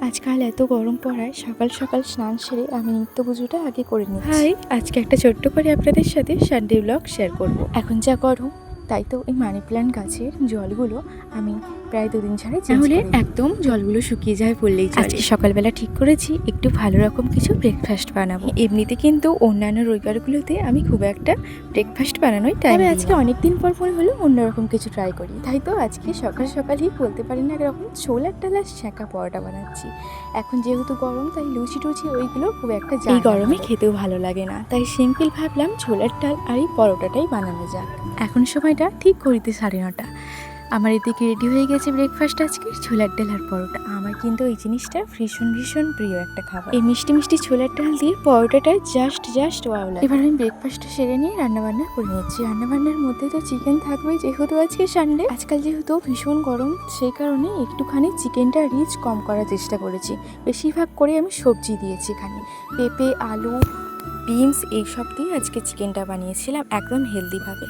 আজকাল এত গরম পড়ায় সকাল সকাল স্নান সেরে আমি নিত্য পুজোটা আগে করে নিচ্ছি। হাই, আজকে একটা ছোট্ট করে আপনাদের সাথে সানডে ব্লগ শেয়ার করব। এখন যা গরম, তাই তো এই মানি প্ল্যান্ট গাছের জলগুলো আমি প্রায় 2 দিন ছাড়াই চেঞ্জ করি, একদম জলগুলো শুকিয়ে যায় বললেই চলে। আজকে সকালবেলা ঠিক করেছি একটু ভালো রকম কিছু ব্রেকফাস্ট বানাবো। এমনিতে কিন্তু অন্যান্য রবিবারগুলোতে আমি খুব একটা ব্রেকফাস্ট বানানোই টাইম দিই না। আজকে অনেকদিন পর মনে হলো অন্যরকম কিছু ট্রাই করি, তাই তো আজকে সকাল সকালই বলতে পারি না এরকম ছোলার ডালের সেঁকা পরোটা বানাচ্ছি। এখন যেহেতু গরম, তাই লুচি টুচি ওইগুলো খুব একটা এই গরমে খেতেও ভালো লাগে না, তাই সিম্পল ভাবলাম ছোলার ডাল আর এই পরোটাটাই বানানো যাক। এখন সময়টা ঠিক ঘড়িতে 9:30। আমার এদিকে রেডি হয়ে গেছে ব্রেকফাস্ট, আজকে ছোলার ডাল আর পরোটা। আমার কিন্তু এই জিনিসটা ভীষণ ভীষণ প্রিয় একটা খাবার। এই মিষ্টি মিষ্টি ছোলার ডাল দিয়ে পরোটাটা জাস্ট ওয়াও লাগে। এবার আমি ব্রেকফাস্টটা সেরে নিয়ে রান্নাবান্না করে নিচ্ছি। রান্নাবান্নার মধ্যে তো চিকেন থাকবেই, যেহেতু আজকে সানডে। আজকাল যেহেতু ভীষণ গরম, সেই কারণে একটুখানি চিকেনটা রিচ কম করার চেষ্টা করেছি। বেশিরভাগ করে আমি সবজি দিয়েছি এখানে, পেঁপে, আলু, বিনস এইসব দিয়ে আজকে চিকেনটা বানিয়েছিলাম একদম হেলদিভাবে।